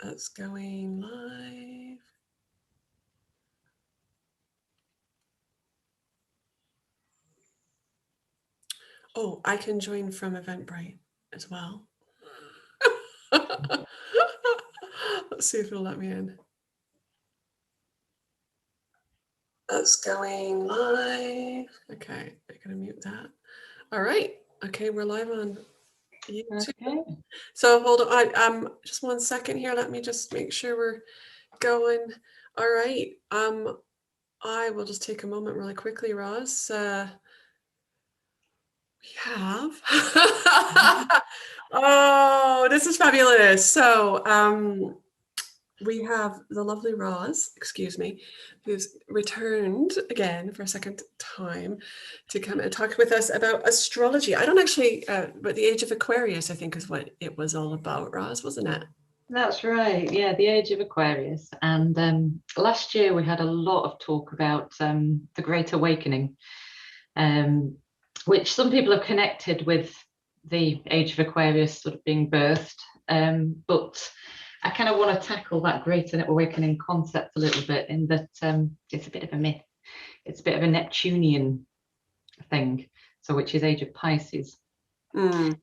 That's going live. Oh, I can join from Eventbrite as well. Let's see if it'll let me in. That's going live. Okay, I'm gonna mute that. All right. Okay, we're live on YouTube. Okay. So hold on. Just 1 second here. Let me just make sure we're going. All right. I will just take a moment really quickly, Roz. We have. Oh, this is fabulous. So we have the lovely Roz, excuse me, who's returned again for a second time to come and talk with us about astrology. I don't actually, but the Age of Aquarius, I think, is what it was all about, Roz, wasn't it? That's right. Yeah, the Age of Aquarius. And last year we had a lot of talk about the Great Awakening, which some people have connected with the Age of Aquarius sort of being birthed. But I kind of want to tackle that Great Awakening concept a little bit in that it's a bit of a myth. It's a bit of a Neptunian thing, so which is Age of Pisces. And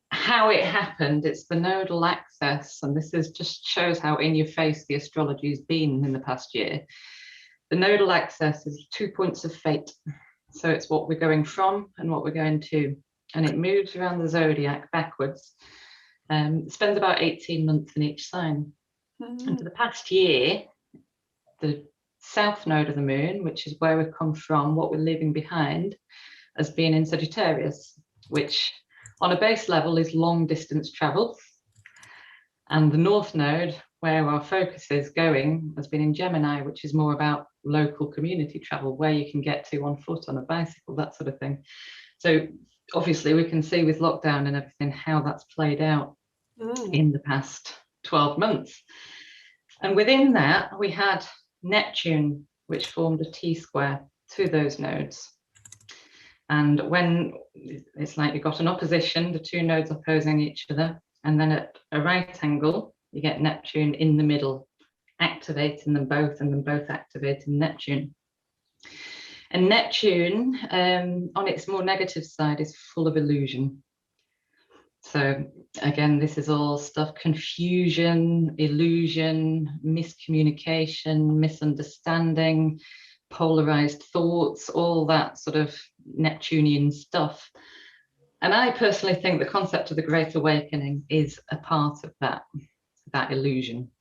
how it happened, it's the nodal axis, and this is just shows how in your face the astrology has been in the past year. The nodal axis is 2 points of fate, so it's what we're going from and what we're going to, and it moves around the zodiac backwards. It spends about 18 months in each sign. And for the past year, the south node of the moon, which is where we've come from, what we're leaving behind, has been in Sagittarius, which on a base level is long distance travel. And the north node, where our focus is going, has been in Gemini, which is more about local community travel, where you can get to on foot, on a bicycle, that sort of thing. So obviously we can see with lockdown and everything how that's played out in the past 12 months. And within that, we had Neptune, which formed a T-square to those nodes. And when it's like you've got an opposition, the two nodes opposing each other, and then at a right angle, you get Neptune in the middle, activating them both, and then both activating Neptune. And Neptune, on its more negative side, is full of illusion. So again, this is all stuff, confusion, illusion, miscommunication, misunderstanding, polarized thoughts, all that sort of Neptunian stuff. And I personally think the concept of the Great Awakening is a part of that illusion.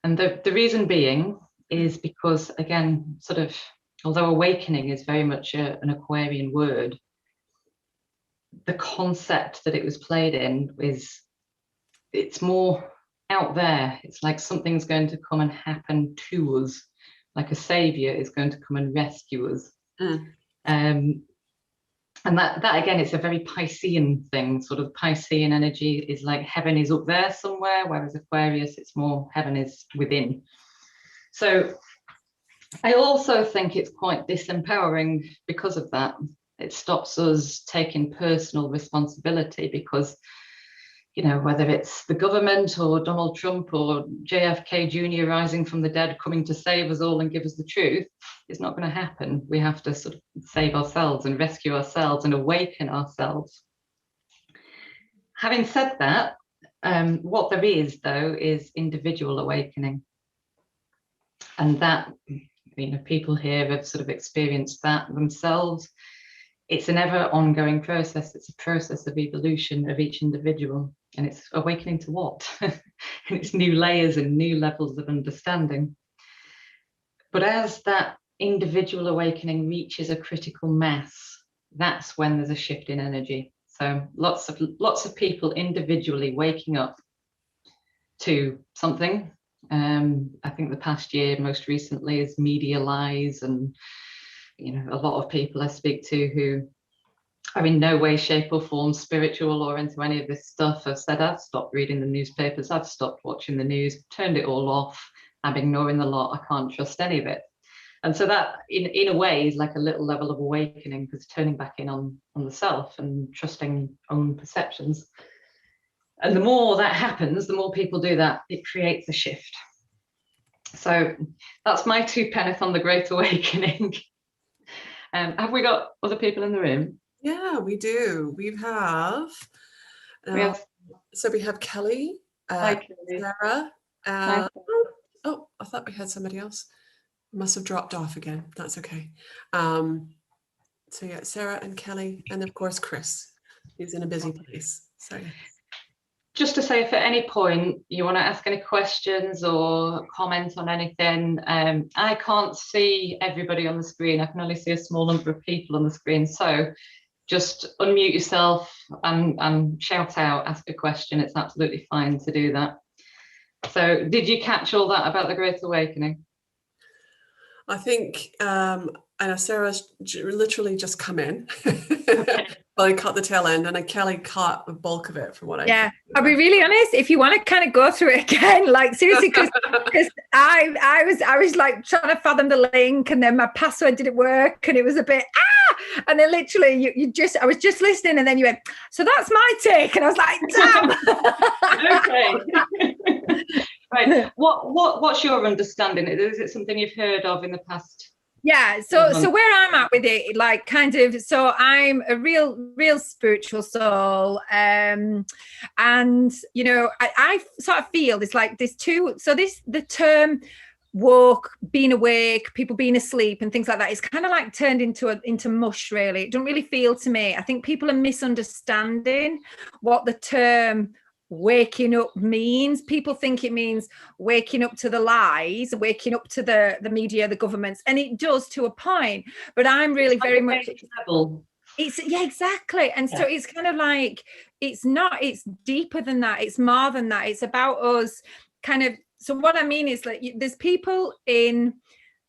And the reason being is because, again, sort of, although awakening is very much an Aquarian word, the concept that it was played in it's more out there. It's like something's going to come and happen to us, like a savior is going to come and rescue us. And that again, it's a very Piscean thing. Sort of Piscean energy is like heaven is up there somewhere, whereas Aquarius, it's more heaven is within. So I also think it's quite disempowering because of that. It stops us taking personal responsibility because, you know, whether it's the government or Donald Trump or JFK Jr. rising from the dead, coming to save us all and give us the truth, it's not going to happen. We have to sort of save ourselves and rescue ourselves and awaken ourselves. Having said that, what there is, though, is individual awakening. And that, you know, people here have sort of experienced that themselves. It's an ever ongoing process. It's a process of evolution of each individual, and it's awakening to what? And it's new layers and new levels of understanding. But as that individual awakening reaches a critical mass, that's when there's a shift in energy. So lots of people individually waking up to something. I think the past year, most recently, is media lies, and you know, a lot of people I speak to who are in no way, shape or form spiritual or into any of this stuff have said, I've stopped reading the newspapers, I've stopped watching the news, turned it all off, I'm ignoring the lot, I can't trust any of it. And so that in a way is like a little level of awakening, because turning back in on the self and trusting own perceptions. And the more that happens, the more people do that, it creates a shift. So that's my 2 pence on the Great Awakening. Have we got other people in the room? Yeah, we do. We have so we have Kelly, Hi, Kelly. Sarah. Hi. Oh, I thought we had somebody else. Must have dropped off again. That's okay. So yeah, Sarah and Kelly, and of course Chris, who's in a busy place. So yeah. Just to say, if at any point you want to ask any questions or comment on anything, I can't see everybody on the screen. I can only see a small number of people on the screen. So just unmute yourself and shout out, ask a question. It's absolutely fine to do that. So did you catch all that about the Great Awakening? I think I know Sarah's literally just come in. Well, I caught the tail end, and Kelly caught the bulk of it from what I. Yeah, I'll be really honest. If you want to kind of go through it again, like seriously, because I was like trying to fathom the link, and then my password didn't work, and it was a bit and then literally I was just listening, and then you went, so that's my take, and I was like, damn. Okay. Right. What's your understanding? Is it something you've heard of in the past? Yeah, so where I'm at with it, like kind of, so I'm a real spiritual soul, and you know, I sort of feel it's like there's two. So the term woke, being awake, people being asleep, and things like that is kind of like turned into mush. Really, it don't really feel to me. I think people are misunderstanding what the term waking up means. People think it means waking up to the lies, waking up to the media, the governments, and it does to a point, but I'm really very much level. It's exactly. And so it's kind of like, it's deeper than that, it's more than that, it's about us kind of. So what I mean is, like, there's people in,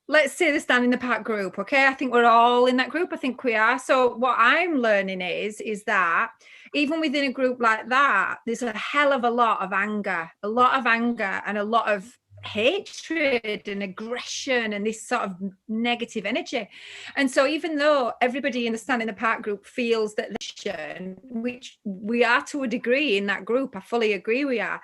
let's say, the Stand in the Park group, okay? I think we're all in that group. I think we are. So what I'm learning is that even within a group like that, there's a hell of a lot of anger and a lot of hatred and aggression and this sort of negative energy. And so even though everybody in the Stand in the Park group feels that, which we are to a degree in that group, I fully agree we are,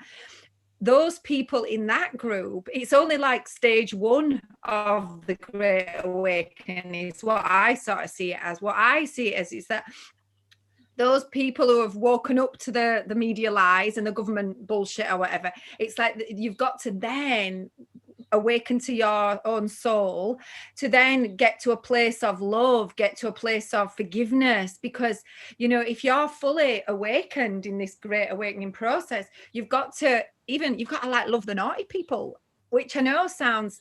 those people in that group, it's only like stage one of the Great Awakening is what I sort of see it as. What I see it as is that those people who have woken up to the media lies and the government bullshit or whatever, it's like you've got to then awaken to your own soul to then get to a place of love, get to a place of forgiveness, because, you know, if you're fully awakened in this Great Awakening process, you've got to like love the naughty people, which I know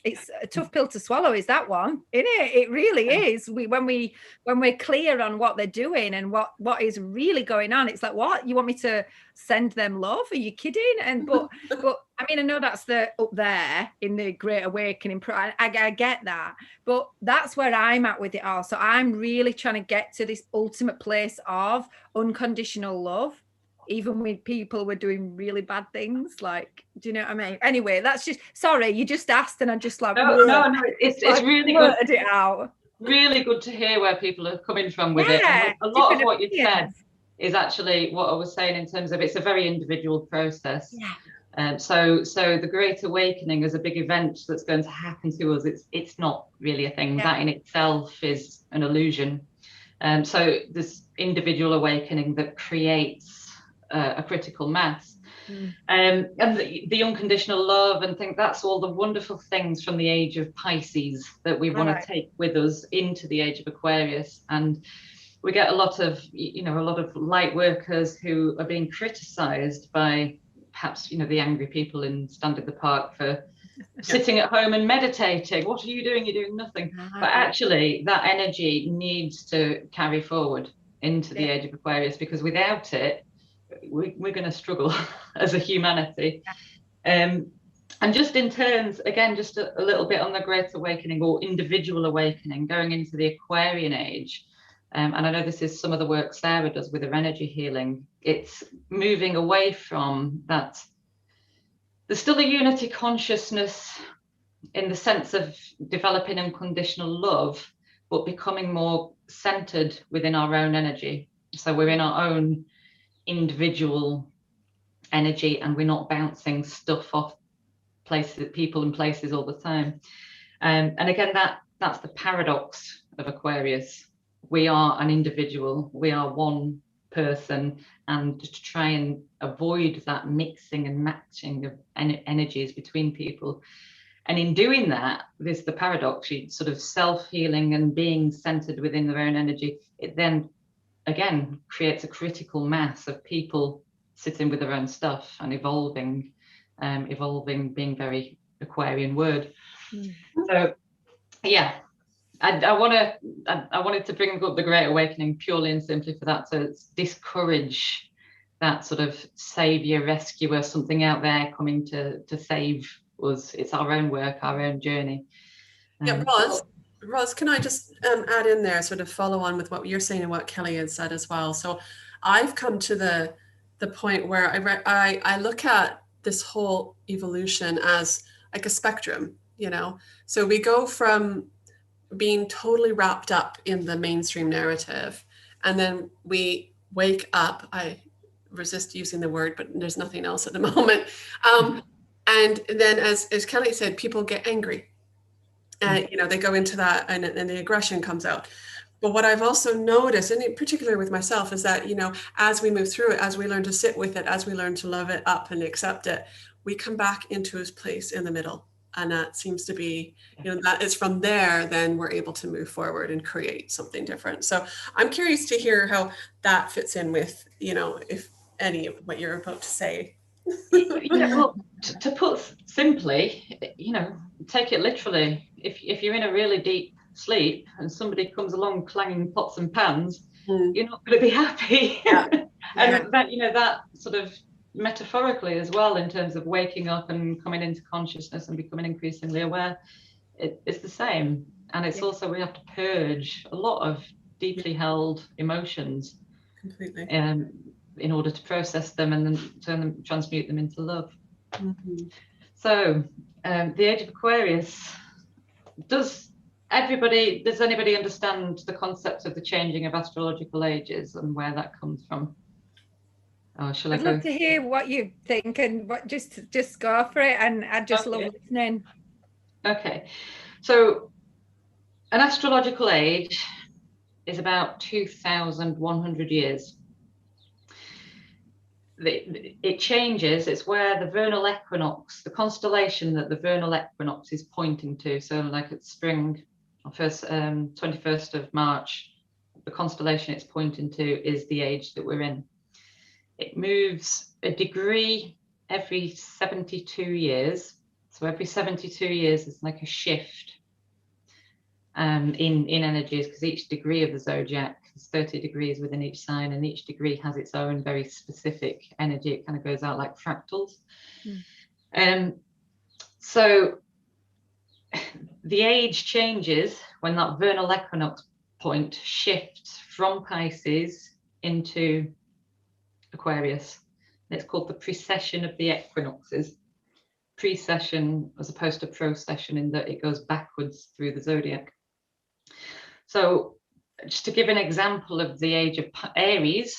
it's a tough pill to swallow, is that one, isn't it? It really is. When we're clear on what they're doing and what is really going on, it's like, what, you want me to send them love? Are you kidding? And but I mean, I know that's up there in the Great Awakening. I get that, but that's where I'm at with it all. So I'm really trying to get to this ultimate place of unconditional love, even with people were doing really bad things. Like, do you know what I mean? Anyway, that's just, sorry, you just asked and I just like, no, it's really good. It out. Really good to hear where people are coming from with it. And a lot of what you said is actually what I was saying in terms of it's a very individual process. Yeah. So the Great Awakening is a big event that's going to happen to us. It's not really a thing. That in itself is an illusion. So this individual awakening that creates a critical mass, and the unconditional love and think that's all the wonderful things from the age of Pisces that we want to take with us into the age of Aquarius. And we get a lot of light workers who are being criticized by perhaps, the angry people in Stand in the Park for sitting at home and meditating. What are you doing? You're doing nothing. But actually that energy needs to carry forward into the age of Aquarius, because without it, we're going to struggle as a humanity. And just in terms, again, just a little bit on the Great Awakening or individual awakening, going into the Aquarian age. And I know this is some of the work Sarah does with her energy healing. It's moving away from that. There's still a unity consciousness in the sense of developing unconditional love, but becoming more centered within our own energy. So we're in our own individual energy, and we're not bouncing stuff off places, people and places all the time. And again, that's the paradox of Aquarius. We are an individual, we are one person, and to try and avoid that mixing and matching of energies between people. And in doing that, there's the paradox, you sort of self-healing and being centered within their own energy. It then, again, creates a critical mass of people sitting with their own stuff and evolving, being very Aquarian word. So, yeah, I wanted to bring up the Great Awakening purely and simply for that, to discourage that sort of savior, rescuer, something out there coming to save us. It's our own work, our own journey. Yeah, Roz, can I just add in there, sort of follow on with what you're saying and what Kelly had said as well. So I've come to the point where I look at this whole evolution as like a spectrum, you know. So we go from being totally wrapped up in the mainstream narrative, and then we wake up. I resist using the word, but there's nothing else at the moment. And then, as Kelly said, people get angry, and you know, they go into that, and the aggression comes out. But what I've also noticed, and in particular with myself, is that, you know, as we move through it, as we learn to sit with it, as we learn to love it up and accept it, we come back into its place in the middle. And that seems to be, you know, that is from there, then we're able to move forward and create something different. So I'm curious to hear how that fits in with, you know, if any of what you're about to say. Yeah, well, to put simply, you know, take it literally. If you're in a really deep sleep and somebody comes along clanging pots and pans, you're not going to be happy. Yeah. And that, you know, that sort of metaphorically as well, in terms of waking up and coming into consciousness and becoming increasingly aware, it's the same. And it's also, we have to purge a lot of deeply held emotions. Completely. In order to process them and then transmute them into love. So the Age of Aquarius, does anybody understand the concept of the changing of astrological ages and where that comes from? Oh, shall I'd love to hear what you think, and what just go for it, and I just love listening. Okay, so an astrological age is about 2,100 years. It changes. It's where the vernal equinox, the constellation that the vernal equinox is pointing to. So like it's spring, 21st of March, the constellation it's pointing to is the age that we're in. It moves a degree every 72 years. So every 72 years is like a shift in energies, because each degree of the zodiac is 30 degrees within each sign, and each degree has its own very specific energy. It kind of goes out like fractals. So the age changes when that vernal equinox point shifts from Pisces into Aquarius. It's called the precession of the equinoxes. Precession as opposed to procession, in that it goes backwards through the zodiac. So just to give an example of the age of Aries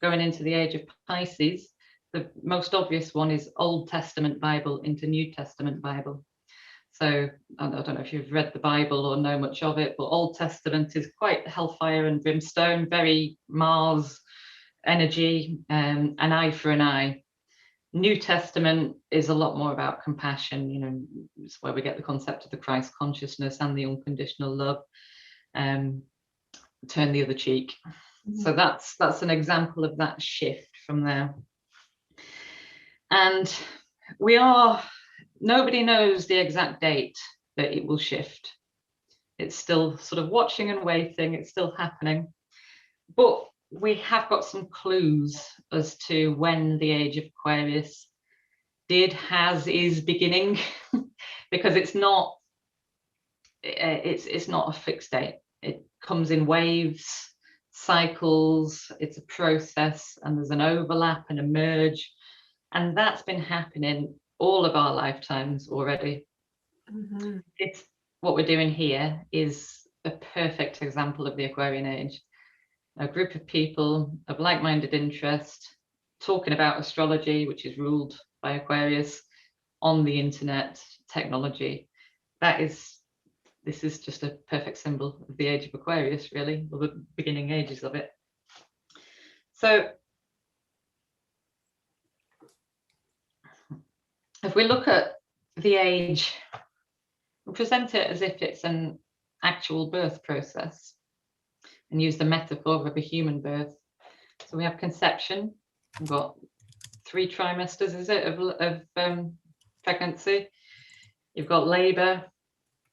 going into the age of Pisces, the most obvious one is Old Testament Bible into New Testament Bible. So I don't know if you've read the Bible or know much of it, but Old Testament is quite hellfire and brimstone, very Mars energy, an eye for an eye. New Testament is a lot more about compassion. You know, it's where we get the concept of the Christ consciousness and the unconditional love. Turn the other cheek. So that's an example of that shift from there. And nobody knows the exact date that it will shift. It's still sort of watching and waiting. It's still happening. But we have got some clues as to when the Age of Aquarius is beginning, because it's not a fixed date. It comes in waves, cycles. It's a process, and there's an overlap and a merge, and that's been happening all of our lifetimes already. It's what we're doing here is a perfect example of the Aquarian age. A group of people of like-minded interest talking about astrology, which is ruled by Aquarius, on the internet, technology. This is just a perfect symbol of the age of Aquarius, really, or the beginning ages of it. So if we look at the age, we present it as if it's an actual birth process and use the metaphor of a human birth. So we have conception, we've got 3 trimesters, is it, of pregnancy. You've got labour,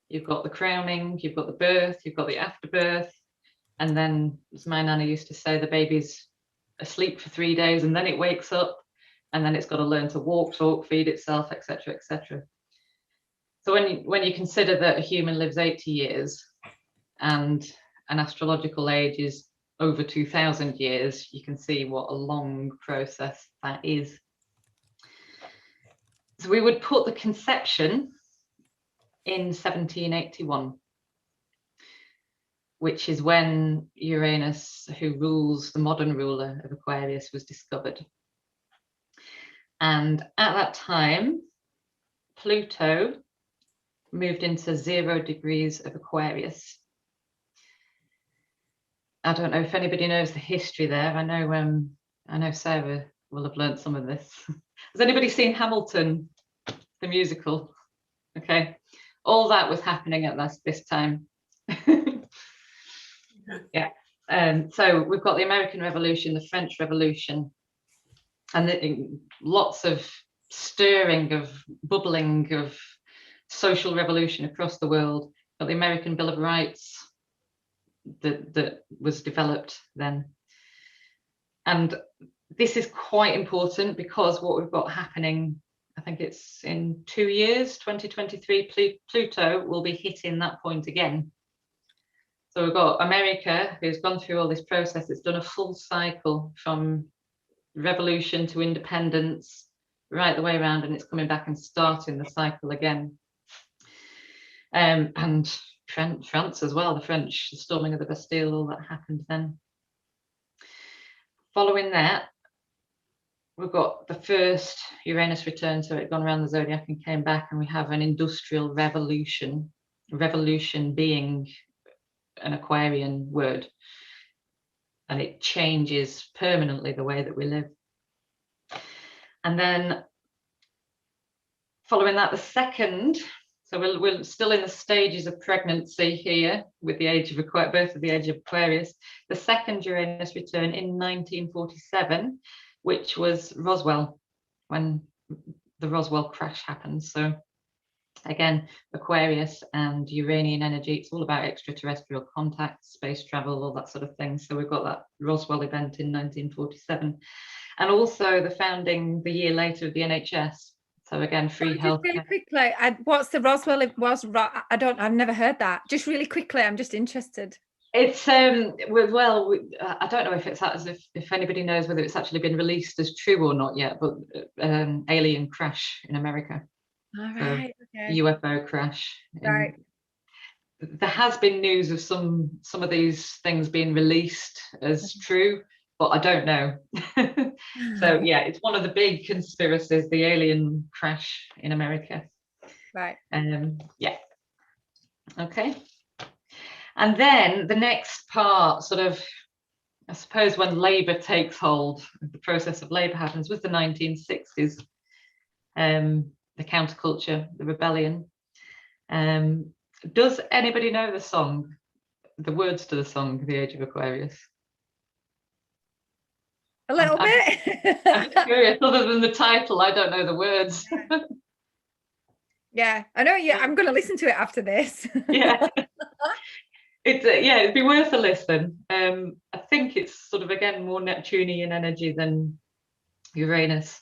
you've got the crowning, you've got the birth, you've got the afterbirth, and then, as my nana used to say, the baby's asleep for 3 days and then it wakes up, and then it's got to learn to walk, talk, feed itself, etc., etc. So when you consider that a human lives 80 years and an astrological age is over 2,000 years, you can see what a long process that is. So we would put the conception in 1781, which is when Uranus, who rules, the modern ruler of Aquarius, was discovered. And at that time, Pluto moved into 0 degrees of Aquarius. I don't know if anybody knows the history there. I know Sarah will have learnt some of this. Has anybody seen Hamilton, the musical? Okay, all that was happening at this time. Yeah. So we've got the American Revolution, the French Revolution, and lots of stirring, of bubbling, of social revolution across the world. Got the American Bill of Rights that was developed then. And this is quite important because what we've got happening, I think it's in 2 years, 2023, Pluto will be hitting that point again. So we've got America, who's gone through all this process. It's done a full cycle from revolution to independence, right the way around, and it's coming back and starting the cycle again. And France as well, the French, the storming of the Bastille, all that happened then. Following that, we've got the first Uranus return, so it had gone around the zodiac and came back, and we have an industrial revolution, revolution being an Aquarian word, and it changes permanently the way that we live. And then following that, the second, so we're still in the stages of pregnancy here with the age of birth of the age of Aquarius. The second Uranus return in 1947, which was Roswell, when the Roswell crash happened. So again, Aquarius and Uranian energy, it's all about extraterrestrial contact, space travel, all that sort of thing. So we've got that Roswell event in 1947, and also the founding the year later of the NHS. So again, free health. Really quickly, what's the Roswell? I've never heard that. Just really quickly, I'm just interested. It's I don't know if it's if anybody knows whether it's actually been released as true or not yet, but alien crash in America. All right. Okay. UFO crash. Right. There has been news of some of these things being released as true, but I don't know. So yeah, it's one of the big conspiracies, the alien crash in America. Right. Yeah. Okay. And then the next part, sort of, I suppose when labour takes hold, the process of labour happens, was the 1960s. The counterculture, the rebellion. Does anybody know the song, the words to the song, The Age of Aquarius? A little bit. I'm curious, other than the title, I don't know the words. Yeah, I know. Yeah, I'm going to listen to it after this. Yeah. It'd be worth a listen. I think it's sort of, again, more Neptunian energy than Uranus.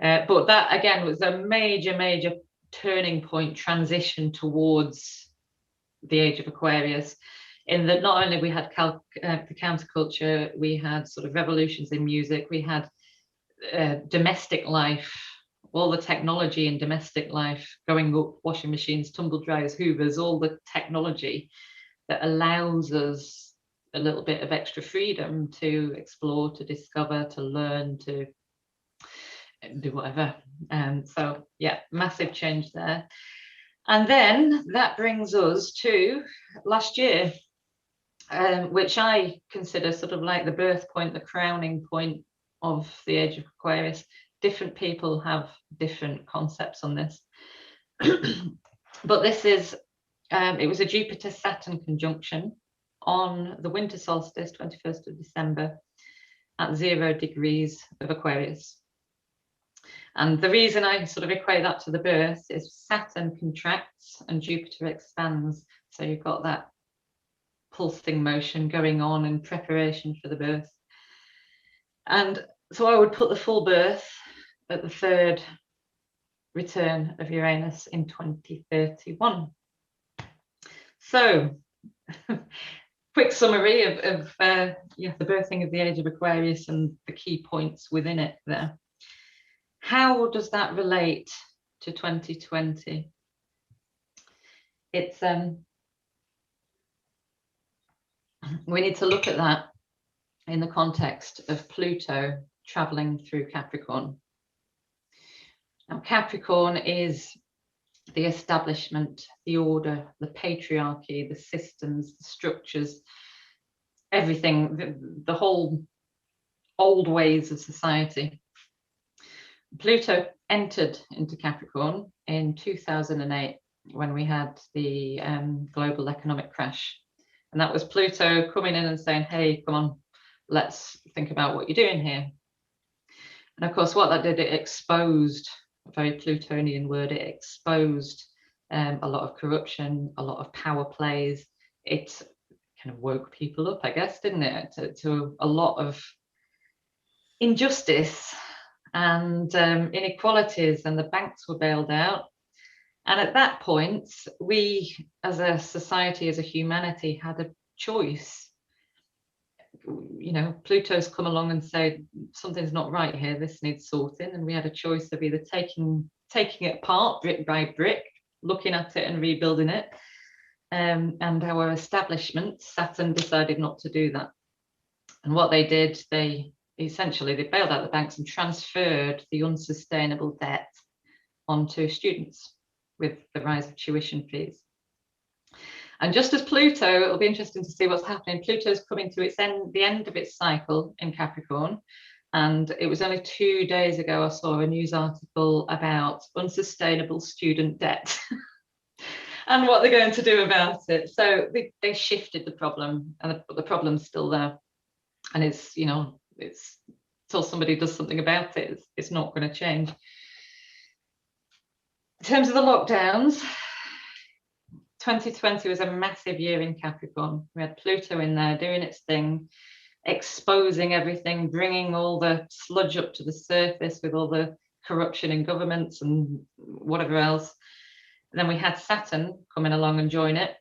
But that, again, was a major turning point, transition towards the age of Aquarius, in that not only we had the counterculture, we had sort of revolutions in music, we had domestic life, all the technology in domestic life going up, washing machines, tumble dryers, hoovers, all the technology that allows us a little bit of extra freedom to explore, to discover, to learn, to do whatever. So yeah, massive change there. And then that brings us to last year, which I consider sort of like the birth point, the crowning point of the Age of Aquarius. Different people have different concepts on this. But this is, it was a Jupiter-Saturn conjunction on the winter solstice, 21st of December, at 0 degrees of Aquarius. And the reason I sort of equate that to the birth is Saturn contracts and Jupiter expands. So you've got that pulsing motion going on in preparation for the birth. And so I would put the full birth at the 3rd return of Uranus in 2031. So, quick summary of the birthing of the Age of Aquarius and the key points within it there. How does that relate to 2020? It's we need to look at that in the context of Pluto traveling through Capricorn. Now, Capricorn is the establishment, the order, the patriarchy, the systems, the structures, everything, the whole old ways of society. Pluto entered into Capricorn in 2008 when we had the global economic crash. And that was Pluto coming in and saying, hey, come on, let's think about what you're doing here. And of course, what that did, it exposed, a very Plutonian word, it exposed a lot of corruption, a lot of power plays. It kind of woke people up, I guess, didn't it, to a lot of injustice and inequalities, and the banks were bailed out. And at that point, we as a society, as a humanity, had a choice. You know, Pluto's come along and said, something's not right here, this needs sorting. And we had a choice of either taking it apart brick by brick, looking at it and rebuilding it. And our establishment, Saturn, decided not to do that. And what they did, they bailed out the banks and transferred the unsustainable debt onto students with the rise of tuition fees. And just as Pluto, it'll be interesting to see what's happening. Pluto's coming to the end of its cycle in Capricorn. And it was only 2 days ago I saw a news article about unsustainable student debt and what they're going to do about it. So they shifted the problem, and the problem's still there. And it's, you know, it's until somebody does something about it, it's not going to change. In terms of the lockdowns, 2020 was a massive year in Capricorn. We had Pluto in there doing its thing, exposing everything, bringing all the sludge up to the surface with all the corruption in governments and whatever else. And then we had Saturn coming along and join it,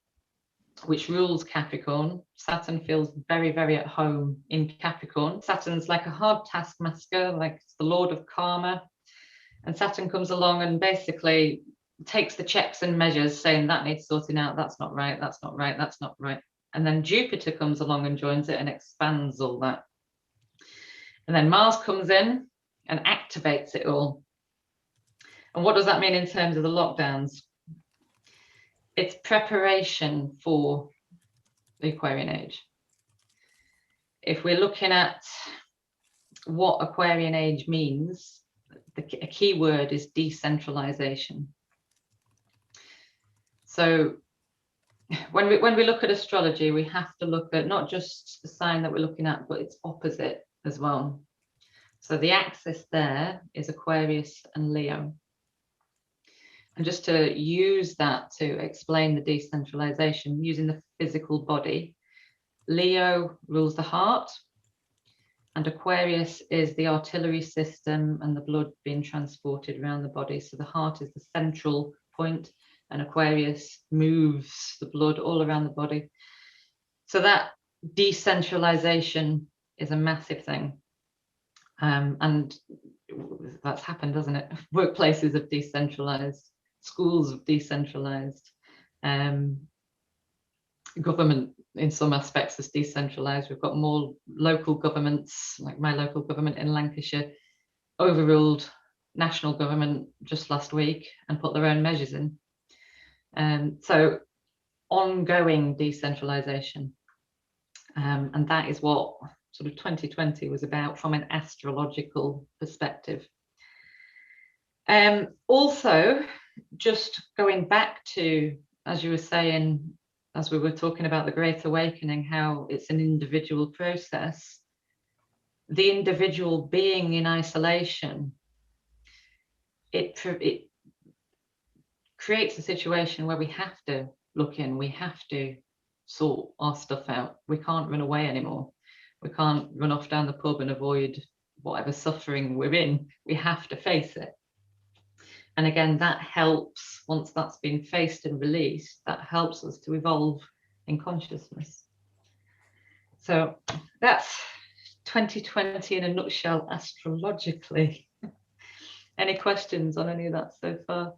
which rules Capricorn. Saturn feels very, very at home in Capricorn. Saturn's like a hard taskmaster, like it's the Lord of Karma. And Saturn comes along and basically takes the checks and measures, saying that needs sorting out, that's not right, that's not right, that's not right. And then Jupiter comes along and joins it and expands all that. And then Mars comes in and activates it all. And what does that mean in terms of the lockdowns? It's preparation for the Aquarian age. If we're looking at what Aquarian age means, a key word is decentralization. So when we look at astrology, we have to look at not just the sign that we're looking at, but its opposite as well. So the axis there is Aquarius and Leo. And just to use that to explain the decentralization, using the physical body, Leo rules the heart, and Aquarius is the artillery system and the blood being transported around the body. So the heart is the central point, and Aquarius moves the blood all around the body. So that decentralization is a massive thing. And that's happened, hasn't it? Workplaces have decentralized, schools have decentralized, government in some aspects is decentralized. We've got more local governments, like my local government in Lancashire, overruled national government just last week and put their own measures in. So ongoing decentralization. And that is what sort of 2020 was about from an astrological perspective. Also, just going back to, as you were saying, as we were talking about the Great Awakening, how it's an individual process, the individual being in isolation, it creates a situation where we have to look in, we have to sort our stuff out. We can't run away anymore. We can't run off down the pub and avoid whatever suffering we're in. We have to face it. And again, that helps, once that's been faced and released, that helps us to evolve in consciousness. So that's 2020 in a nutshell, astrologically. Any questions on any of that so far?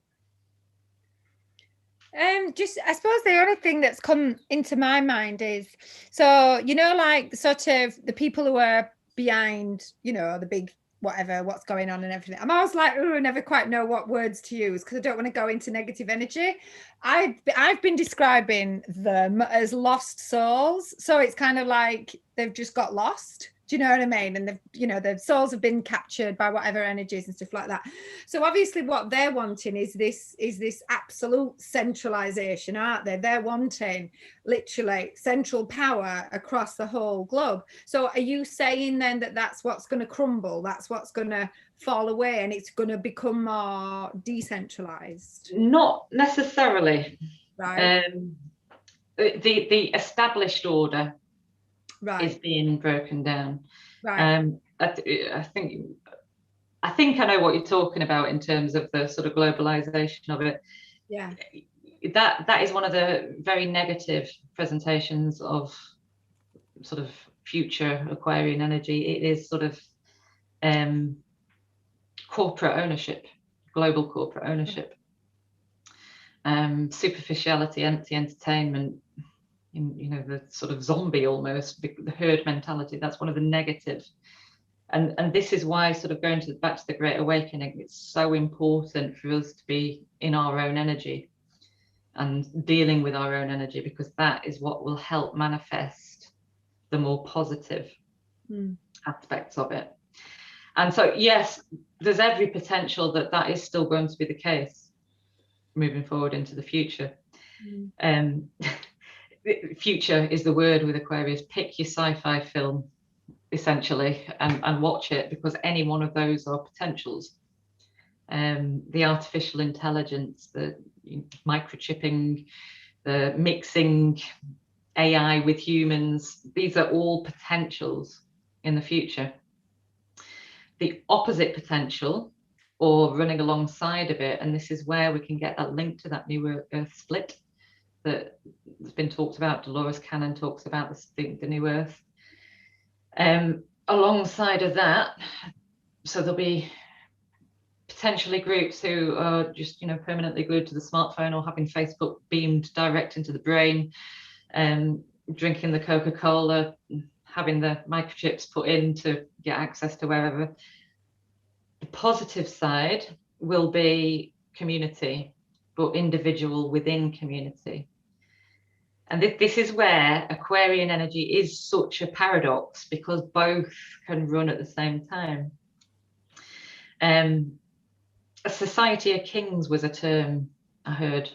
Just, I suppose the only thing that's come into my mind is, so, you know, like sort of the people who are behind, you know, the big whatever, what's going on and everything. I'm always like, oh, I never quite know what words to use because I don't want to go into negative energy. I've been describing them as lost souls. So it's kind of like they've just got lost. Do you know what I mean? And they've, you know, their souls have been captured by whatever energies and stuff like that. So obviously what they're wanting is this absolute centralization, aren't they? They're wanting literally central power across the whole globe. So are you saying then that that's what's going to crumble? That's what's going to fall away and it's going to become more decentralized? Not necessarily. Right. The established order Right. is being broken down. Right. I think I know what you're talking about in terms of the sort of globalization of it. Yeah. That is one of the very negative presentations of sort of future Aquarian energy. It is sort of corporate ownership, global corporate ownership, superficiality, empty entertainment. You know, the sort of zombie almost, the herd mentality. That's one of the negatives, and this is why sort of going back to the Great Awakening, it's so important for us to be in our own energy and dealing with our own energy, because that is what will help manifest the more positive aspects of it. And so yes, there's every potential that that is still going to be the case moving forward into the future. Future is the word with Aquarius. Pick your sci-fi film essentially and watch it, because any one of those are potentials. The artificial intelligence, the microchipping, the mixing AI with humans, these are all potentials in the future. The opposite potential, or running alongside of it, and this is where we can get that link to that new Earth split that has been talked about. Dolores Cannon talks about the new Earth. Alongside of that, so there'll be potentially groups who are just, you know, permanently glued to the smartphone or having Facebook beamed direct into the brain, drinking the Coca-Cola, having the microchips put in to get access to wherever. The positive side will be community, but individual within community. And this is where Aquarian energy is such a paradox, because both can run at the same time. A society of kings was a term I heard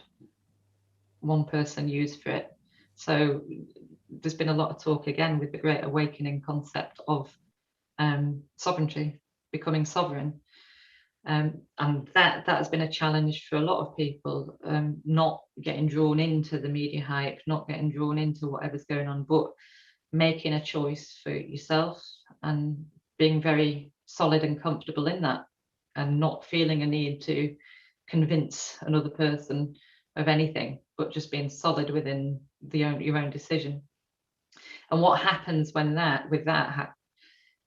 one person use for it. So there's been a lot of talk again with the Great Awakening concept of sovereignty, becoming sovereign. And that has been a challenge for a lot of people, not getting drawn into the media hype, not getting drawn into whatever's going on, but making a choice for yourself and being very solid and comfortable in that, and not feeling a need to convince another person of anything, but just being solid within your own decision. And what happens when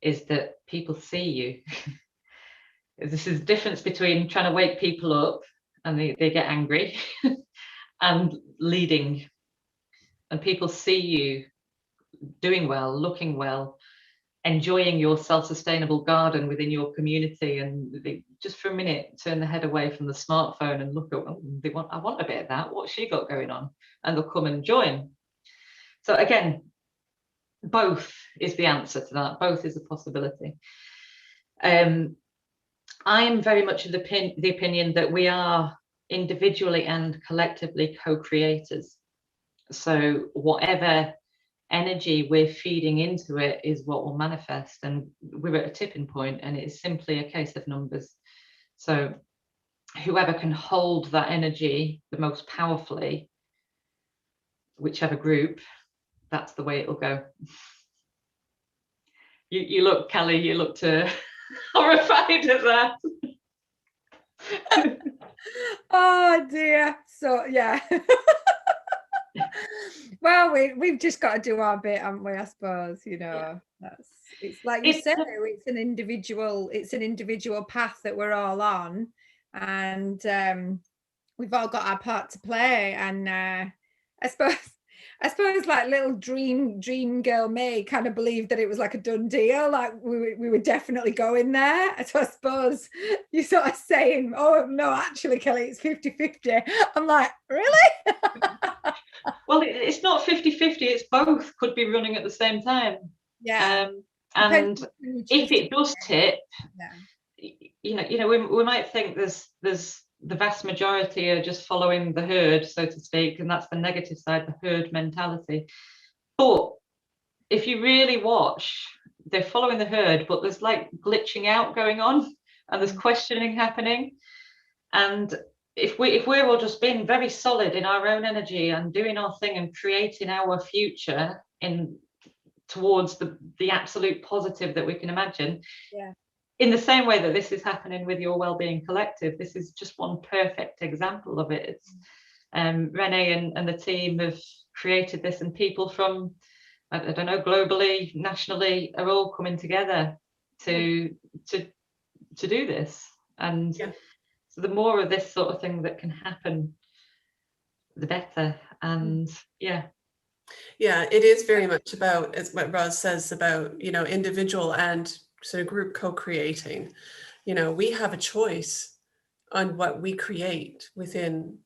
is that people see you. This is the difference between trying to wake people up and they get angry and leading. And people see you doing well, looking well, enjoying your self-sustainable garden within your community, and they just for a minute turn their head away from the smartphone and look at, oh, I want a bit of that, what's she got going on, and they'll come and join. So again, both is the answer to that, both is a possibility. I'm very much of the opinion that we are individually and collectively co-creators. So whatever energy we're feeding into it is what will manifest, and we're at a tipping point, and it is simply a case of numbers. So whoever can hold that energy the most powerfully, whichever group, that's the way it'll go. You look, Kelly, you looked horrified at that. Oh dear. So yeah. Well, we've just got to do our bit, haven't we? I suppose, you know. Yeah. It's like you said, it's an individual path that we're all on, and we've all got our part to play. And I suppose like little dream girl May kind of believed that it was like a done deal, like we were definitely going there. So I suppose you're sort of saying, oh no, actually Kelly, it's 50-50. I'm like, really? Well, it's not 50-50, it's both could be running at the same time. Yeah. And if it does tip, yeah. you know, we might think there's the vast majority are just following the herd, so to speak, and that's the negative side, the herd mentality. But if you really watch, they're following the herd, but there's like glitching out going on, and there's questioning happening. And if we're all just being very solid in our own energy and doing our thing and creating our future towards the absolute positive that we can imagine, yeah. In the same way that this is happening with your Wellbeing Collective, this is just one perfect example of it. It's Renee and the team have created this, and people from, I don't know, globally, nationally, are all coming together to do this. And yeah. So the more of this sort of thing that can happen, the better. And yeah, it is very much about, as what Roz says, about, you know, individual and sort of group co-creating. You know, we have a choice on what we create within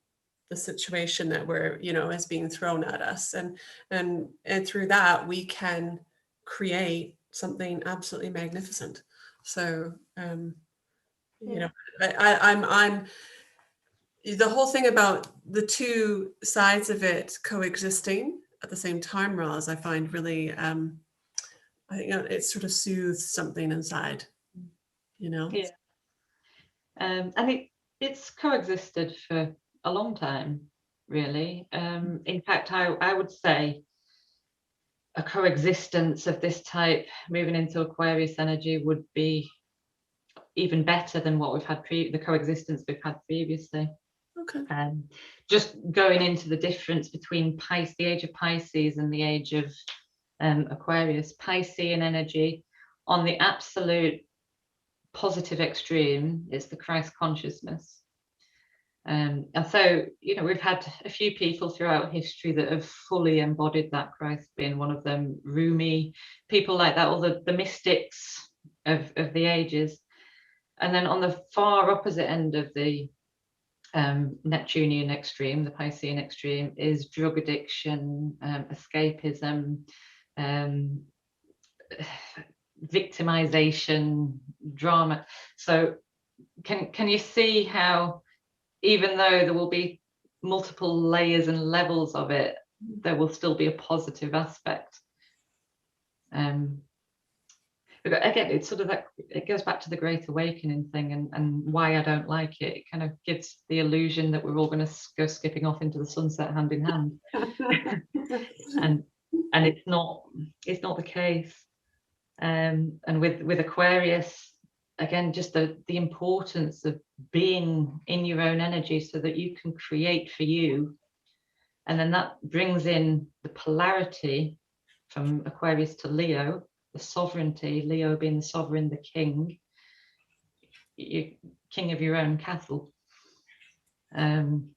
the situation that we're, you know, is being thrown at us, and through that we can create something absolutely magnificent. So you know, I'm the whole thing about the two sides of it coexisting at the same time, Roz, I find really I think it sort of soothes something inside, you know. Yeah. And it's coexisted for a long time, really. In fact, I would say a coexistence of this type moving into Aquarius energy would be even better than what we've had the coexistence we've had previously. Okay. Just going into the difference between the age of Pisces and the age of Aquarius. Piscean energy, on the absolute positive extreme, is the Christ consciousness. And so, you know, we've had a few people throughout history that have fully embodied that, Christ being one of them, Rumi, people like that, all the mystics of the ages. And then on the far opposite end of the Neptunian extreme, the Piscean extreme, is drug addiction, escapism, victimization, drama. So can you see how, even though there will be multiple layers and levels of it, there will still be a positive aspect? Again, it's sort of that, it goes back to the Great Awakening thing, and why I don't like it. It kind of gives the illusion that we're all going to go skipping off into the sunset hand in hand. and it's not the case. And with Aquarius, again, just the importance of being in your own energy so that you can create for you. And then that brings in the polarity from Aquarius to Leo, the sovereignty, Leo being the sovereign, the king, you're king of your own castle. And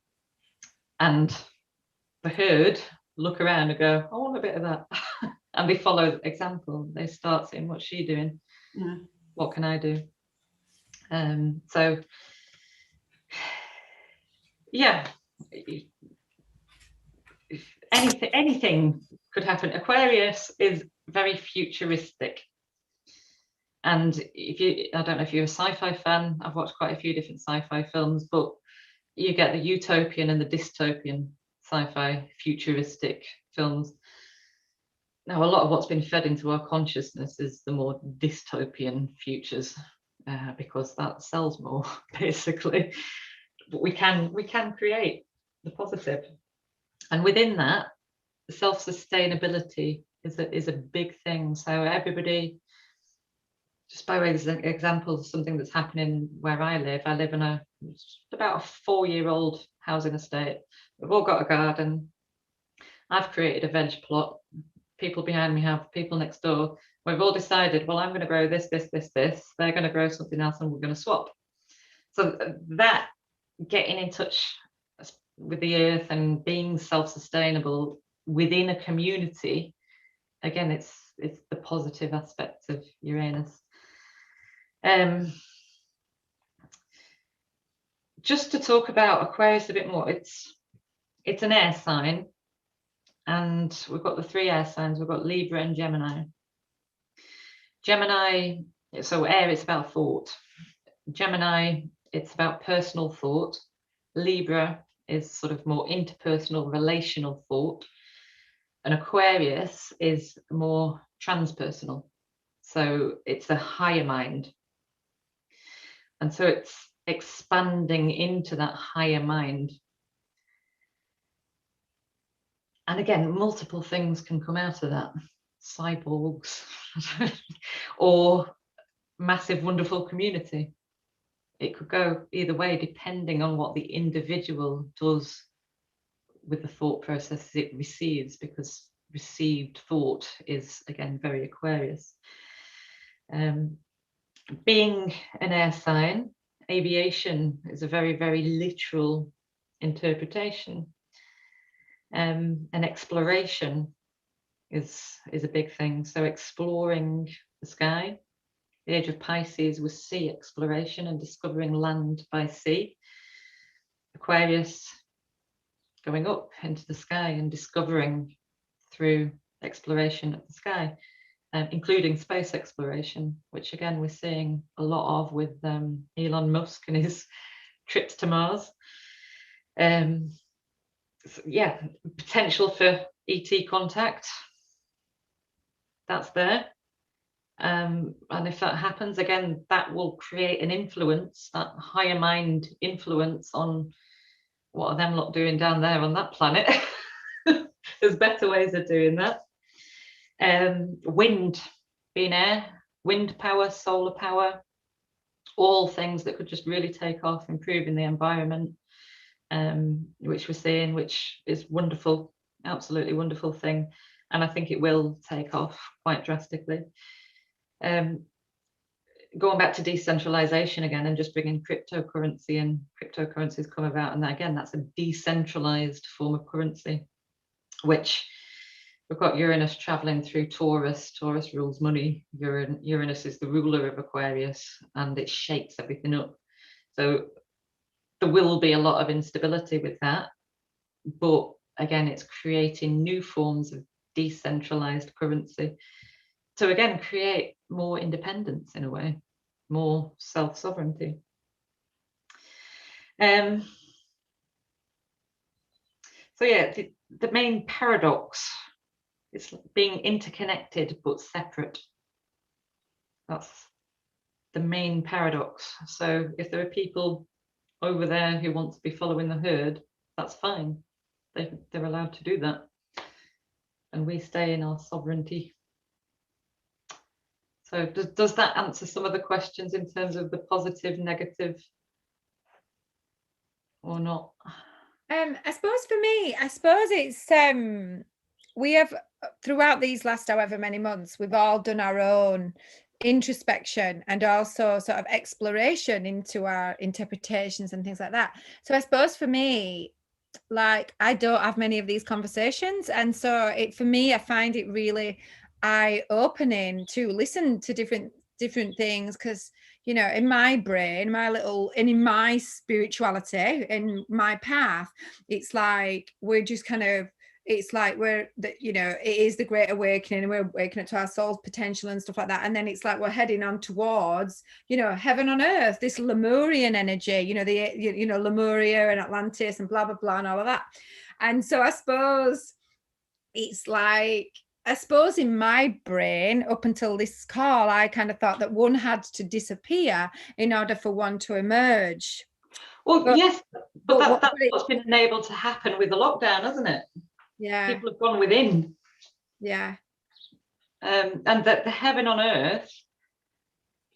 the herd look around and go, I want a bit of that. and they follow example. They start saying, what's she doing? What can I do? So yeah, anything could happen. Aquarius is very futuristic. And I don't know if you're a sci-fi fan, I've watched quite a few different sci-fi films, but you get the utopian and the dystopian sci-fi futuristic films. Now, a lot of what's been fed into our consciousness is the more dystopian futures, because that sells more, basically. But we can create the positive. And within that, self-sustainability is a big thing. So everybody, just by way of example, something that's happening where I live in about a 4-year-old housing estate. We've all got a garden. I've created a veg plot. People behind me have, people next door. We've all decided, well, I'm going to grow this. They're going to grow something else, and we're going to swap. So that getting in touch with the earth and being self-sustainable within a community, again, it's the positive aspect of Uranus. Just to talk about Aquarius a bit more, it's an air sign, and we've got the 3 air signs. We've got Libra and Gemini. Gemini, so air, it's about thought. Gemini, it's about personal thought. Libra is sort of more interpersonal, relational thought. And Aquarius is more transpersonal. So it's a higher mind. And so it's expanding into that higher mind. And again, multiple things can come out of that. Cyborgs or massive, wonderful community. It could go either way, depending on what the individual does with the thought process it receives, because received thought is, again, very Aquarius. Being an air sign, aviation is a very, very literal interpretation. And exploration is a big thing. So exploring the sky. The age of Pisces was sea exploration and discovering land by sea. Aquarius, going up into the sky and discovering through exploration of the sky, including space exploration, which again we're seeing a lot of with Elon Musk and his trips to Mars. So yeah, potential for ET contact, that's there. And if that happens, again, that will create an influence, that higher mind influence on what are them lot doing down there on that planet. There's better ways of doing that. Wind, being air, wind power, solar power, all things that could just really take off, improving the environment, which we're seeing, which is wonderful, absolutely wonderful thing. And I think it will take off quite drastically. Going back to decentralization again and just bringing cryptocurrency, and cryptocurrencies come about, and again, that's a decentralized form of currency, which we've got Uranus traveling through Taurus. Taurus rules money. Uranus is the ruler of Aquarius, and it shakes everything up. So there will be a lot of instability with that, but again, it's creating new forms of decentralized currency to again create more independence, in a way, more self-sovereignty. So yeah, the main paradox is being interconnected but separate. That's the main paradox. So if there are people over there who want to be following the herd, that's fine. They're allowed to do that. And we stay in our sovereignty. So does that answer some of the questions in terms of the positive, negative, or not? I suppose for me, it's we have, throughout these last however many months, we've all done our own introspection and also sort of exploration into our interpretations and things like that. So I suppose for me, like, I don't have many of these conversations, and so for me, I find it really eye-opening to listen to different things, because in my brain, in my spirituality, in my path, it's like we're just kind of, it's like it is the great awakening, and we're waking up to our soul's potential and stuff like that, and then it's like we're heading on towards heaven on earth, this Lemurian energy, Lemuria and Atlantis and blah blah blah and all of that. And so I suppose it's like, in my brain, up until this call, I kind of thought that one had to disappear in order for one to emerge. Well, yes, but that's what's been enabled to happen with the lockdown, hasn't it? Yeah. People have gone within. Yeah. And that the heaven on earth,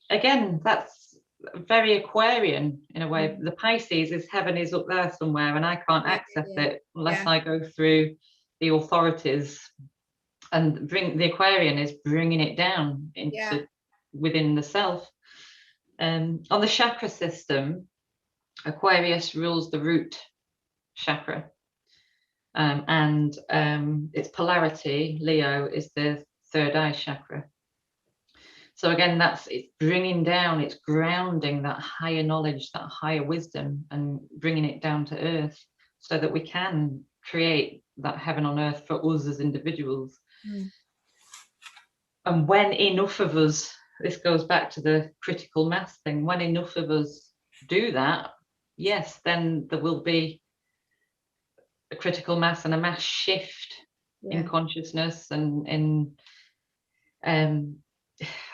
again, that's very Aquarian in a way. The Pisces is heaven is up there somewhere, and I can't access it unless I go through the authorities. And the Aquarian is bringing it down into within the self. On the chakra system, Aquarius rules the root chakra, and its polarity, Leo, is the third eye chakra. So again, it's bringing down, it's grounding that higher knowledge, that higher wisdom, and bringing it down to earth, so that we can create that heaven on earth for us as individuals. And when enough of us, this goes back to the critical mass thing, when enough of us do that, yes, then there will be a critical mass and a mass shift in consciousness and in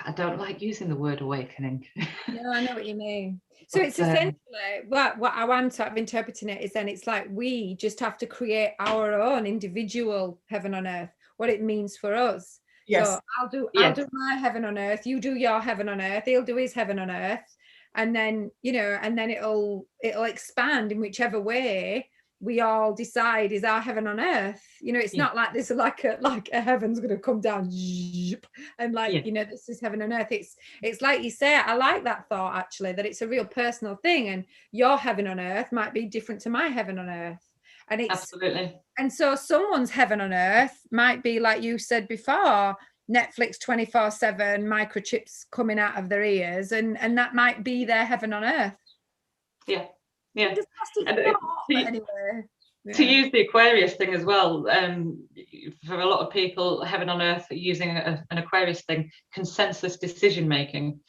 I don't like using the word awakening. No, I know what you mean. So it's essentially what I'm sort of interpreting it is, then it's like we just have to create our own individual heaven on earth, what it means for us. Yes. So I'll do my heaven on earth, you do your heaven on earth, he'll do his heaven on earth, and then it'll expand in whichever way we all decide is our heaven on earth. It's not like this, like a heaven's going to come down and this is heaven on earth. It's like you say, I like that thought actually, that it's a real personal thing, and your heaven on earth might be different to my heaven on earth. And it's absolutely, and so someone's heaven on earth might be, like you said before, Netflix 24/7, microchips coming out of their ears, and that might be their heaven on earth. To use the Aquarius thing as well, for a lot of people, heaven on earth, using an Aquarius thing, consensus decision making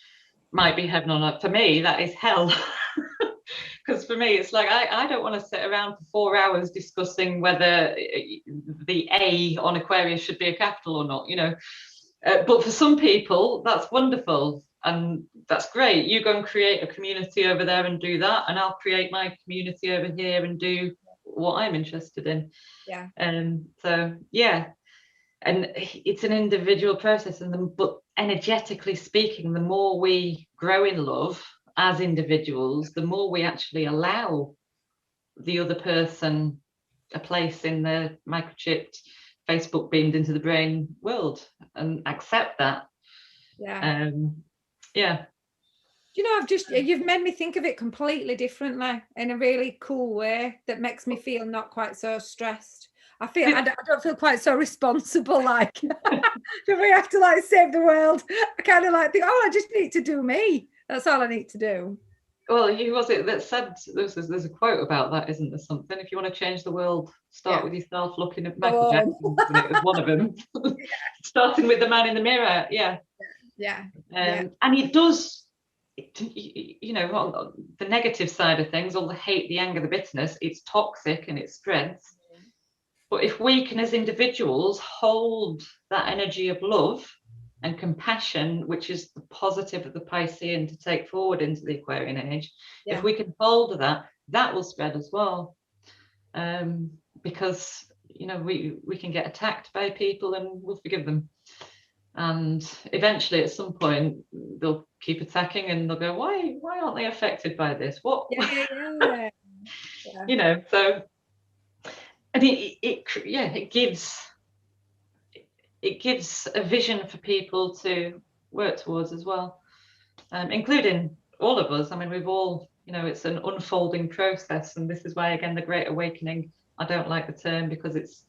might be heaven on earth. For me, that is hell. Because for me, it's like I don't want to sit around for 4 hours discussing whether the A on Aquarius should be a capital or not, but for some people that's wonderful and that's great. You go and create a community over there and do that, and I'll create my community over here and do what I'm interested in. And it's an individual process, but energetically speaking, the more we grow in love as individuals, the more we actually allow the other person a place in the microchipped, Facebook beamed into the brain world, and accept that. You've made me think of it completely differently, in a really cool way that makes me feel not quite so stressed. I don't feel quite so responsible, like that we have to save the world. I kind of think, I just need to do me. That's all I need to do. Well, who was it that said, there's a quote about that, isn't there, something? If you want to change the world, start with yourself. Looking at Michael Jackson, it was one of them. Starting with the man in the mirror. And it does, on the negative side of things, all the hate, the anger, the bitterness, it's toxic and it spreads. But if we can, as individuals, hold that energy of love and compassion, which is the positive of the Piscean to take forward into the Aquarian age, if we can hold that will spread as well. Because we can get attacked by people and we'll forgive them, and eventually at some point they'll keep attacking and they'll go, why aren't they affected by this? What? So, and it gives a vision for people to work towards as well, including all of us. I mean, we've all, it's an unfolding process, and this is why, again, the Great Awakening, I don't like the term, because it's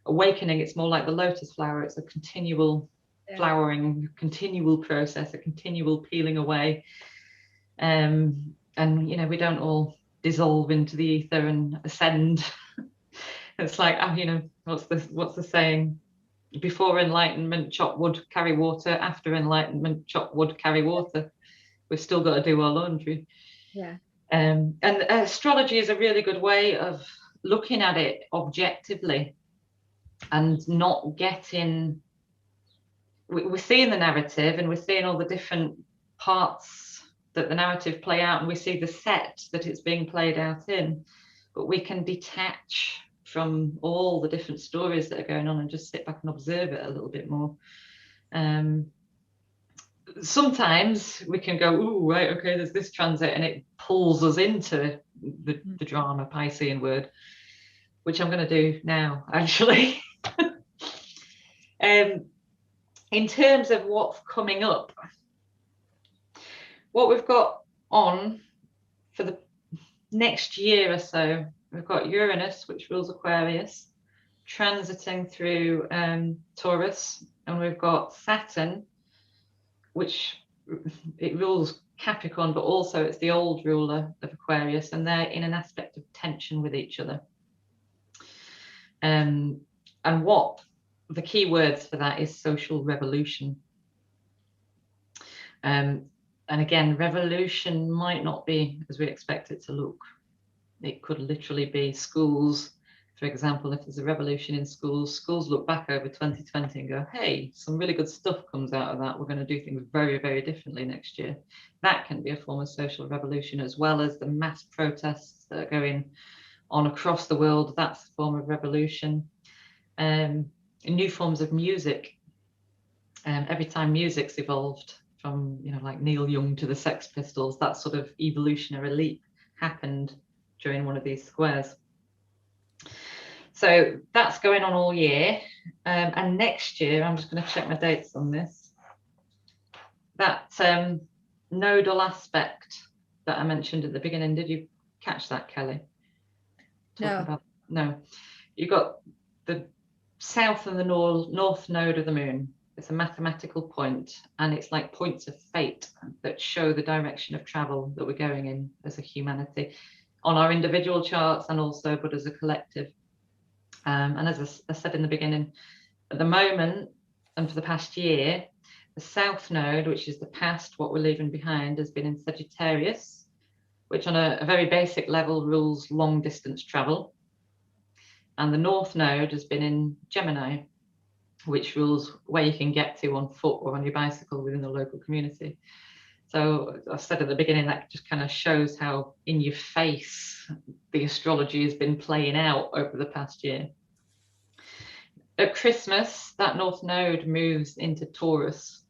awakening, it's more like the lotus flower. It's a continual flowering, continual process, a continual peeling away. And you know, we don't all dissolve into the ether and ascend. It's like, you know, what's the saying? Before enlightenment, chop wood, carry water. After enlightenment, chop wood, carry water. We've still got to do our laundry. Yeah. And astrology is a really good way of looking at it objectively and not getting. We're seeing the narrative and we're seeing all the different parts that the narrative play out, and we see the set that it's being played out in, but we can detach from all the different stories that are going on and just sit back and observe it a little bit more. Sometimes we can go, oh, right, okay, there's this transit, and it pulls us into the drama, Piscean word, which I'm going to do now, actually. In terms of what's coming up, what we've got on for the next year or so, we've got Uranus, which rules Aquarius, transiting through Taurus, and we've got Saturn, which it rules Capricorn, but also it's the old ruler of Aquarius, and they're in an aspect of tension with each other. And what the key words for that is social revolution. And again, revolution might not be as we expect it to look. It could literally be schools. For example, if there's a revolution in schools, schools look back over 2020 and go, hey, some really good stuff comes out of that. We're going to do things very, very differently next year. That can be a form of social revolution, as well as the mass protests that are going on across the world. That's a form of revolution. New forms of music. Every time music's evolved, from, you know, like Neil Young to the Sex Pistols, that sort of evolutionary leap happened during one of these squares. So that's going on all year. And next year, I'm just going to check my dates on this. That nodal aspect that I mentioned at the beginning, did you catch that, Kelly? No. You've got the south and the north node of the moon. It's a mathematical point, and it's like points of fate that show the direction of travel that we're going in as a humanity on our individual charts, and also but as a collective. And as I said in the beginning, at the moment and for the past year, the south node, which is the past, what we're leaving behind, has been in Sagittarius, which on a very basic level rules long distance travel. And the north node has been in Gemini, which rules where you can get to on foot or on your bicycle within the local community. So I said at the beginning, that just kind of shows how in your face the astrology has been playing out over the past year. At Christmas, that north node moves into Taurus,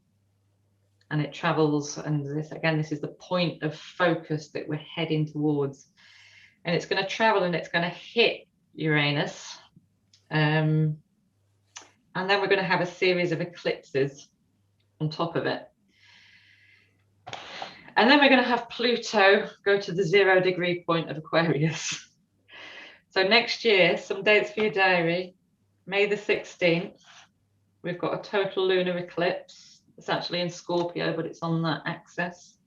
and it travels, and this is the point of focus that we're heading towards. And it's going to travel and it's going to hit Uranus. And then we're going to have a series of eclipses on top of it. And then we're going to have Pluto go to the 0 degree point of Aquarius. So next year, some dates for your diary. May the 16th, we've got a total lunar eclipse. It's actually in Scorpio, but it's on that axis.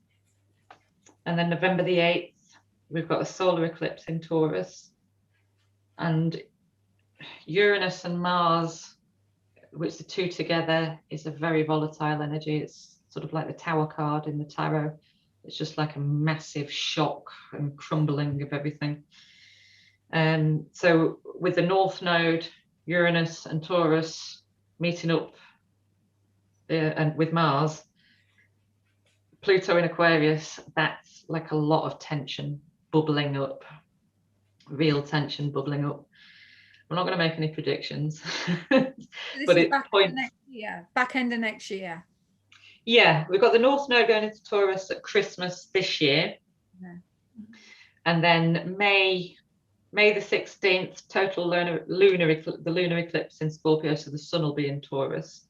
And then November the 8th, we've got a solar eclipse in Taurus. And Uranus and Mars, which the two together is a very volatile energy. It's sort of like the Tower card in the tarot. It's just like a massive shock and crumbling of everything. So with the North Node, Uranus and Taurus meeting up and with Mars, Pluto in Aquarius, that's like a lot of tension bubbling up, real tension bubbling up. I'm not going to make any predictions, but it's back end of next year. Yeah, we've got the North Node going into Taurus at Christmas this year. Yeah. And then May the 16th, total lunar eclipse in Scorpio, so the sun will be in Taurus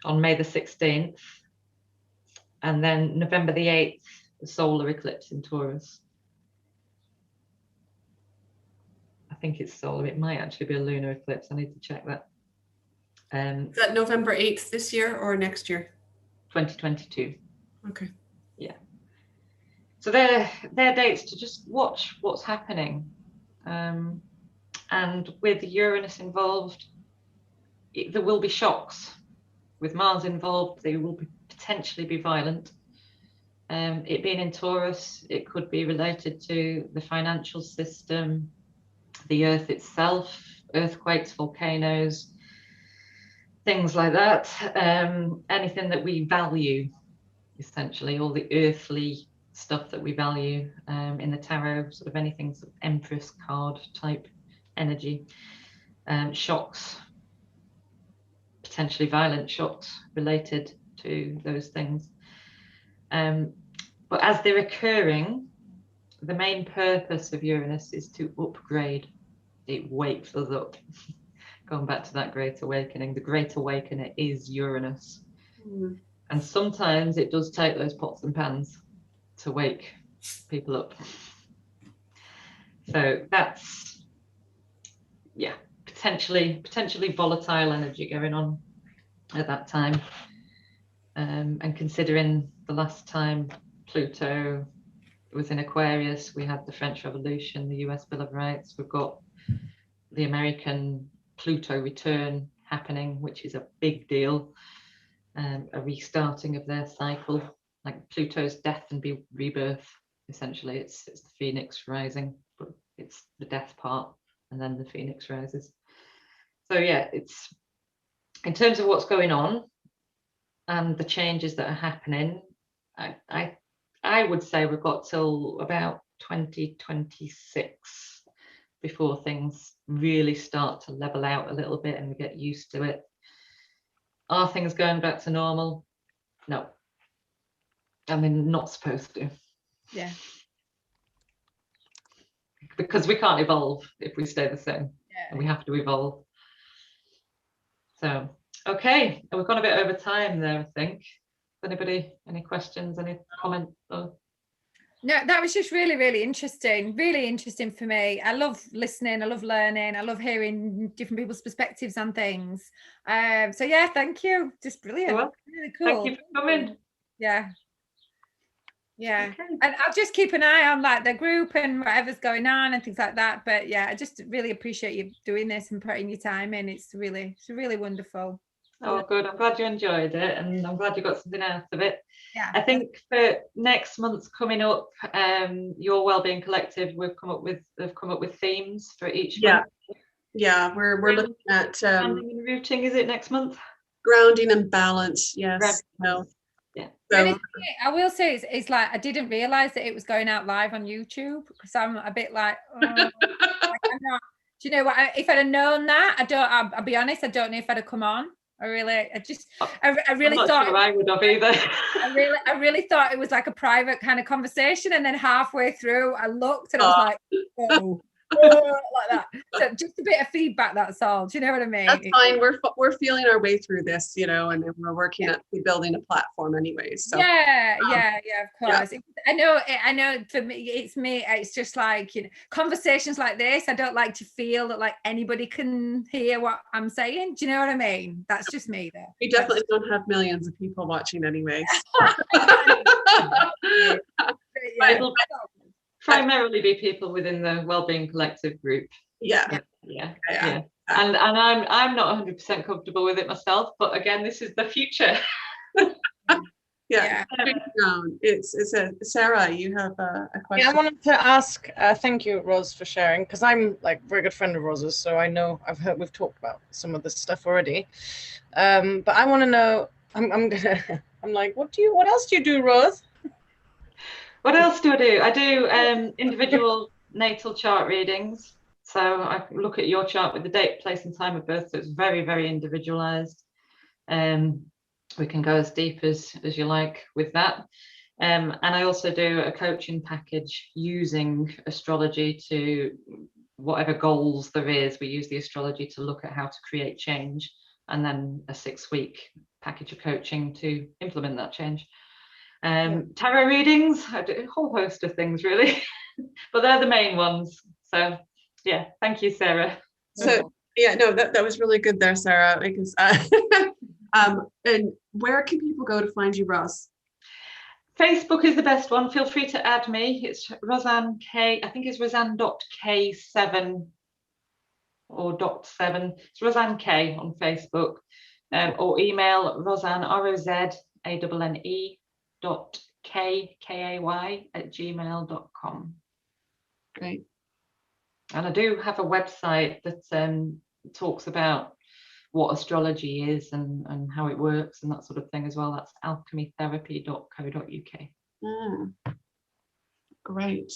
on May the 16th. And then November the 8th, the solar eclipse in Taurus. I think it's solar. It might actually be a lunar eclipse. I need to check that. Is that November 8th this year or next year? 2022. Okay. Yeah. So they're dates to just watch what's happening. And with Uranus involved, there will be shocks. With Mars involved, they will potentially be violent. It being in Taurus, it could be related to the financial system, the Earth itself, earthquakes, volcanoes, things like that. Anything that we value, essentially, all the earthly stuff that we value in the tarot, sort of anything sort of Empress card type energy, shocks, potentially violent shocks related to those things. But as they're occurring, the main purpose of Uranus is to upgrade. It wakes us up. Going back to that Great Awakening, the Great Awakener is Uranus. Mm. And sometimes it does take those pots and pans to wake people up. So that's, yeah, potentially volatile energy going on at that time. And considering the last time Pluto was in Aquarius, we had the French Revolution, the US Bill of Rights, we've got the American Pluto return happening, which is a big deal, a restarting of their cycle, like Pluto's death and rebirth. Essentially, it's the phoenix rising, but it's the death part, and then the phoenix rises. So yeah, it's in terms of what's going on and the changes that are happening. I would say we've got till about 2026 before things really start to level out a little bit and we get used to it. Are things going back to normal? No. I mean, not supposed to. Yeah. Because we can't evolve if we stay the same. Yeah. And we have to evolve. So, okay. We've gone a bit over time there, I think. Anybody, any questions, any comments? Or... No, that was just really interesting for me. I love listening, I love learning, I love hearing different people's perspectives on things. So yeah, thank you, just brilliant. Well, really cool. Thank you for coming. Yeah, Okay. And I'll just keep an eye on like the group and whatever's going on and things like that. But yeah, I just really appreciate you doing this and putting your time in. It's really wonderful. Oh, good. I'm glad you enjoyed it, and I'm glad you got something out of it. Yeah. I think for next month's coming up, your Wellbeing Collective, they've come up with themes for each month. Yeah, we're looking at grounding and rooting. Is it next month? Grounding and balance. Yes. No. Yeah. So, I will say it's like I didn't realize that it was going out live on YouTube, because I'm a bit like, oh, like I'm not. Do you know what? If I'd have known that, I'll be honest, I don't know if I'd have come on. I really thought sure I would have either. I really thought it was like a private kind of conversation, and then halfway through I looked and I was like, oh, like that. So just a bit of feedback, that's all. Do you know what I mean? That's fine. We're feeling our way through this, you know, and we're working at building a platform anyways. So yeah, of course. Yeah. I know for me, it's just like, you know, conversations like this, I don't like to feel that like anybody can hear what I'm saying. Do you know what I mean? That's just me there. We definitely don't have millions of people watching anyways. It'll primarily be people within the Wellbeing Collective group. Yeah. And I'm not 100% comfortable with it myself, but again, this is the future. Yeah. It's Sarah, you have a question. Yeah, I wanted to ask, thank you, Roz, for sharing, because I'm like a very good friend of Roz's, so I know we've talked about some of this stuff already. But I want to know, I'm like, what else do you do, Roz? What else do? I do individual natal chart readings. So I look at your chart with the date, place, and time of birth. So it's very, very individualized. We can go as deep as you like with that. And I also do a coaching package using astrology to whatever goals there is. We use the astrology to look at how to create change, and then a 6-week package of coaching to implement that change. Tarot readings, I do a whole host of things really, but they're the main ones. So yeah, thank you, Sarah. So Yeah, no, that was really good there, Sarah, because and where can people go to find you, Roz? Facebook is the best one. Feel free to add me. It's Roseanne K. I think it's Roseanne.K7 or .7. It's Roseanne K on Facebook, or email Roseanne ROZANNE .KKAY@gmail.com. Great. And I do have a website that talks about what astrology is and how it works and that sort of thing as well. That's alchemytherapy.co.uk. Great.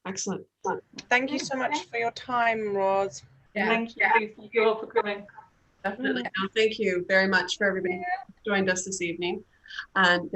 Excellent. Thank you so much for your time, Roz. Thank you all for coming. Definitely. No, thank you very much for everybody who joined us this evening. And thank